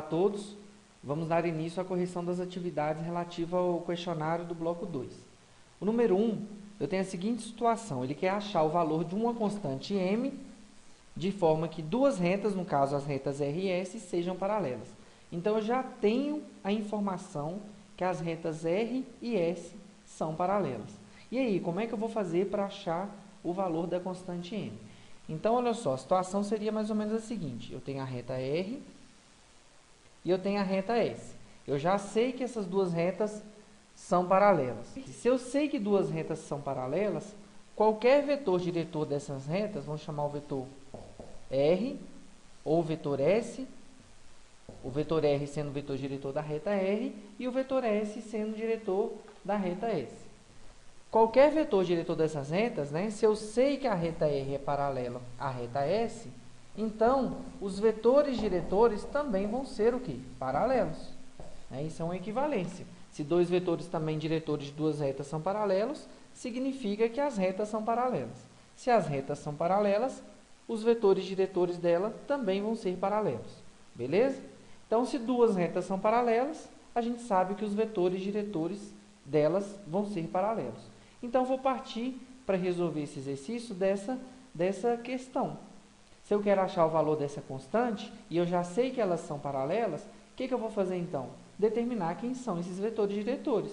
todos. Vamos dar início à correção das atividades relativas ao questionário do bloco 2. O número 1, eu tenho a seguinte situação. Ele quer achar o valor de uma constante m, de forma que duas retas, no caso as retas R e S, sejam paralelas. Então, eu já tenho a informação que as retas R e S são paralelas. E aí, como é que eu vou fazer para achar o valor da constante m? Então, olha só, a situação seria mais ou menos a seguinte. Eu tenho a reta R e eu tenho a reta S. Eu já sei que essas duas retas são paralelas. Se eu sei que duas retas são paralelas, qualquer vetor diretor dessas retas, vamos chamar o vetor R ou o vetor S, o vetor R sendo o vetor diretor da reta R e o vetor S sendo o diretor da reta S. Qualquer vetor diretor dessas retas, né, se eu sei que a reta R é paralela à reta S, então os vetores diretores também vão ser o quê? Paralelos. Isso é uma equivalência. Se dois vetores também diretores de duas retas são paralelos, significa que as retas são paralelas. Se as retas são paralelas, os vetores diretores dela também vão ser paralelos. Beleza? Então, se duas retas são paralelas, a gente sabe que os vetores diretores delas vão ser paralelos. Então, vou partir para resolver esse exercício dessa questão. Se eu quero achar o valor dessa constante, e eu já sei que elas são paralelas, o que eu vou fazer então? Determinar quem são esses vetores diretores.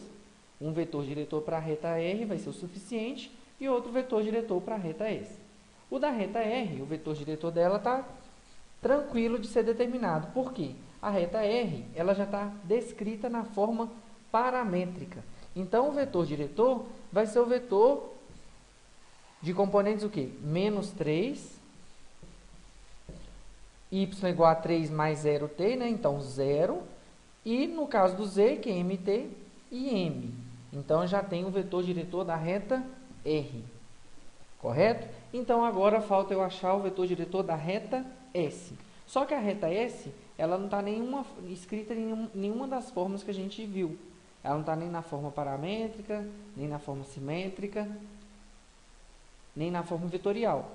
Um vetor diretor para a reta R vai ser o suficiente, e outro vetor diretor para a reta S. O da reta R, o vetor diretor dela está tranquilo de ser determinado. Por quê? A reta R ela já está descrita na forma paramétrica. Então, o vetor diretor vai ser o vetor de componentes o quê? Menos 3, y igual a 3 mais 0t, né? Então, 0. E, no caso do z, que é mt e m. Então, eu já tenho o vetor diretor da reta R. Correto? Então, agora falta eu achar o vetor diretor da reta S. Só que a reta S, ela não está escrita em nenhuma das formas que a gente viu. Ela não está nem na forma paramétrica, nem na forma simétrica, nem na forma vetorial.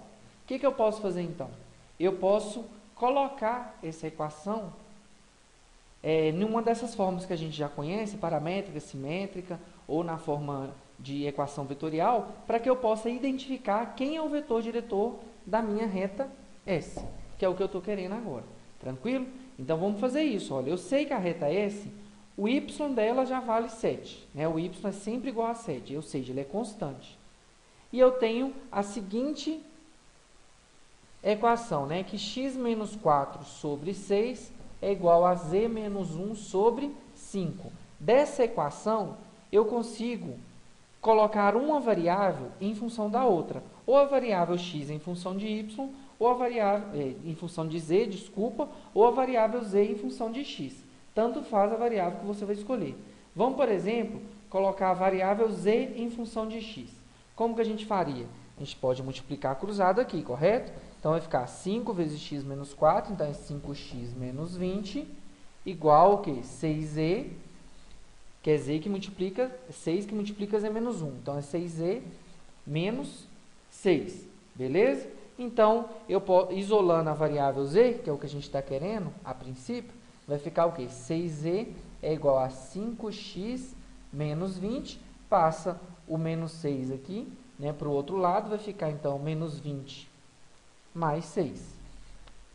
O que eu posso fazer, então? Eu posso colocar essa equação em uma dessas formas que a gente já conhece, paramétrica, simétrica, ou na forma de equação vetorial, para que eu possa identificar quem é o vetor diretor da minha reta S, que é o que eu estou querendo agora. Tranquilo? Então, vamos fazer isso. Olha, eu sei que a reta S, o y dela já vale 7. Né? O y é sempre igual a 7, ou seja, ele é constante. E eu tenho a seguinte equação, né? Que x menos 4 sobre 6 é igual a z menos 1 sobre 5. Dessa equação, eu consigo colocar uma variável em função da outra. Ou a variável x em função de y, ou a variável em função de z, desculpa, ou a variável z em função de x. Tanto faz a variável que você vai escolher. Vamos, por exemplo, colocar a variável z em função de x. Como que a gente faria? A gente pode multiplicar cruzado aqui, correto? Então, vai ficar 5 vezes x menos 4, então é 5x menos 20, igual ao quê? 6z, que é z que multiplica, 6 que multiplica z menos 1. Então, é 6z menos 6, beleza? Então, isolando a variável z, que é o que a gente está querendo, a princípio, vai ficar o quê? 6z é igual a 5x menos 20, passa o menos 6 aqui, né, para o outro lado, vai ficar, então, menos 20 mais 6.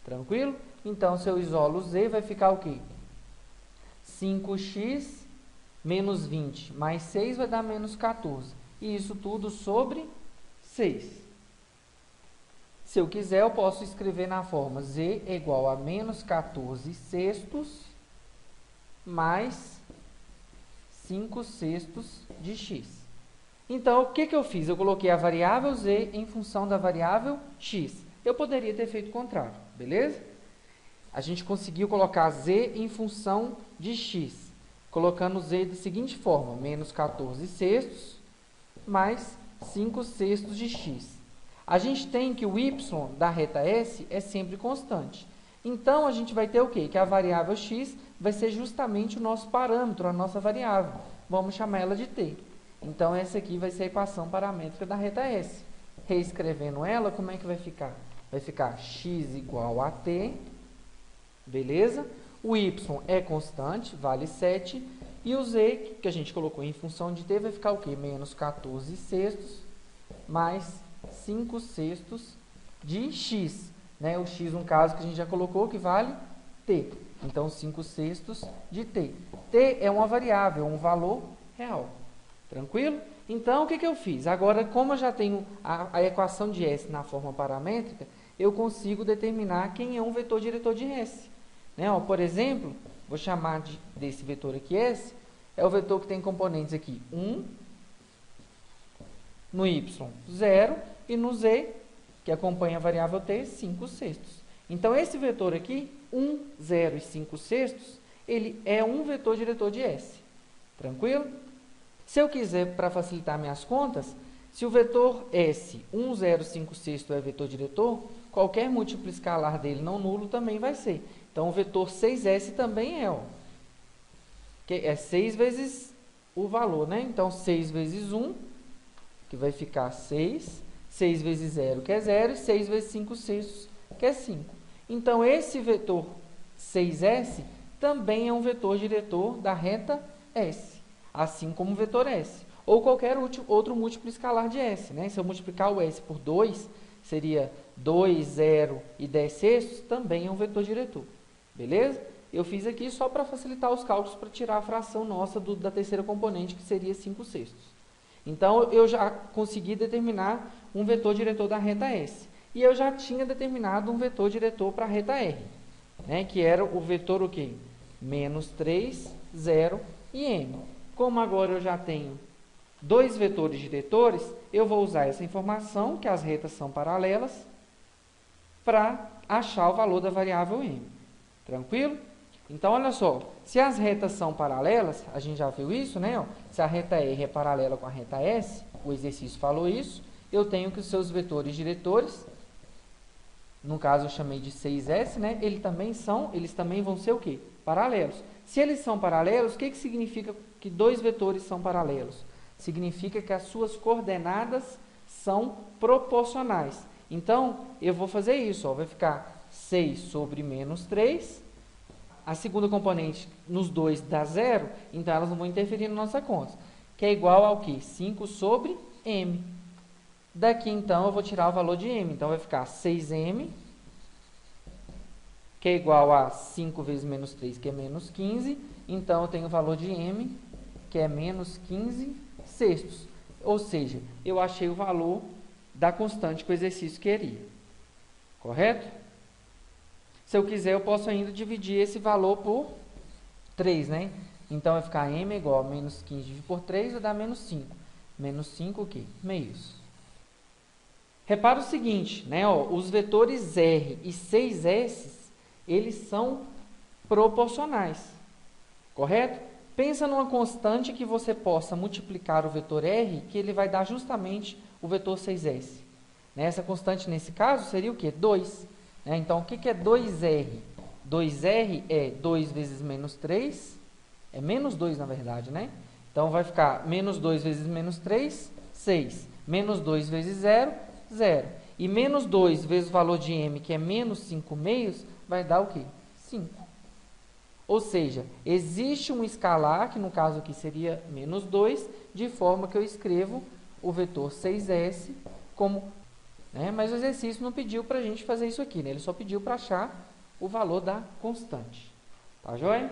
Tranquilo? Então, se eu isolo z, vai ficar o quê? 5x menos 20 mais 6 vai dar menos 14. E isso tudo sobre 6. Se eu quiser, eu posso escrever na forma z é igual a menos 14 sextos mais 5 sextos de x. Então, o que eu fiz? Eu coloquei a variável z em função da variável x. Eu poderia ter feito o contrário, beleza? A gente conseguiu colocar z em função de x, colocando z da seguinte forma, menos 14 sextos mais 5 sextos de x. A gente tem que o y da reta S é sempre constante. Então, a gente vai ter o quê? Que a variável x vai ser justamente o nosso parâmetro, a nossa variável. Vamos chamar ela de t. Então, essa aqui vai ser a equação paramétrica da reta S. Reescrevendo ela, como é que vai ficar? Vai ficar x igual a t, beleza? O y é constante, vale 7. E o z, que a gente colocou em função de t, vai ficar o quê? Menos 14 sextos mais 5 sextos de x. Né? O x, no caso, que a gente já colocou, que vale t. Então, 5 sextos de t. T é uma variável, um valor real. Tranquilo? Então, o que eu fiz? Agora, como eu já tenho a equação de S na forma paramétrica, eu consigo determinar quem é um vetor diretor de S. Né? Ó, por exemplo, vou chamar desse vetor aqui S, é o vetor que tem componentes aqui 1, no Y 0 e no Z, que acompanha a variável t, 5 sextos. Então, esse vetor aqui, 1, 0 e 5 sextos, ele é um vetor diretor de S. Tranquilo? Se eu quiser, para facilitar minhas contas, se o vetor S, 1, 0, 5 sexto é vetor diretor, qualquer múltiplo escalar dele não nulo também vai ser. Então, o vetor 6S também é, ó, que é 6 vezes o valor, né? Então, 6 vezes 1, que vai ficar 6, 6 vezes 0, que é 0, e 6 vezes 5 sextos, que é 5. Então, esse vetor 6S também é um vetor diretor da reta S, assim como o vetor S, ou qualquer outro múltiplo escalar de S. Né? Se eu multiplicar o S por 2, seria 2, 0 e 10 sextos, também é um vetor diretor. Beleza? Eu fiz aqui só para facilitar os cálculos, para tirar a fração nossa da terceira componente, que seria 5 sextos. Então, eu já consegui determinar um vetor diretor da reta S. E eu já tinha determinado um vetor diretor para a reta R, né? Que era o vetor o quê? Menos 3, 0 e m. Como agora eu já tenho dois vetores diretores, eu vou usar essa informação, que as retas são paralelas, para achar o valor da variável m. Tranquilo? Então, olha só, se as retas são paralelas, a gente já viu isso, né? Ó, se a reta R é paralela com a reta S, o exercício falou isso, eu tenho que os seus vetores diretores, no caso eu chamei de 6S, né? Eles também vão ser o quê? Paralelos. Se eles são paralelos, o que significa que dois vetores são paralelos? Significa que as suas coordenadas são proporcionais. Então, eu vou fazer isso, ó, vai ficar 6 sobre menos 3. A segunda componente nos dois dá 0, então elas não vão interferir na nossa conta. Que é igual ao quê? 5 sobre m. Daqui, então, eu vou tirar o valor de m. Então, vai ficar 6m, que é igual a 5 vezes menos 3, que é menos 15. Então, eu tenho o valor de m, que é menos 15 sextos. Ou seja, eu achei o valor da constante que o exercício queria. Correto? Se eu quiser, eu posso ainda dividir esse valor por 3, né? Então, vai ficar m igual a menos 15 dividido por 3, vai dar menos 5. Menos 5 o quê? Meios. Repara o seguinte, né? Ó, os vetores R e 6S, eles são proporcionais. Correto? Pensa numa constante que você possa multiplicar o vetor R, que ele vai dar justamente o vetor 6S. Né? Essa constante, nesse caso, seria o quê? 2. Né? Então, o que é 2R? 2R é 2 vezes menos 3, é menos 2, na verdade, né? Então, vai ficar menos 2 vezes menos 3, 6. Menos 2 vezes 0, 0. E menos 2 vezes o valor de m, que é menos 5 meios, vai dar o quê? 5. Ou seja, existe um escalar, que no caso aqui seria menos 2, de forma que eu escrevo o vetor 6S como... Né? Mas o exercício não pediu para a gente fazer isso aqui, né? Ele só pediu para achar o valor da constante. Tá joia?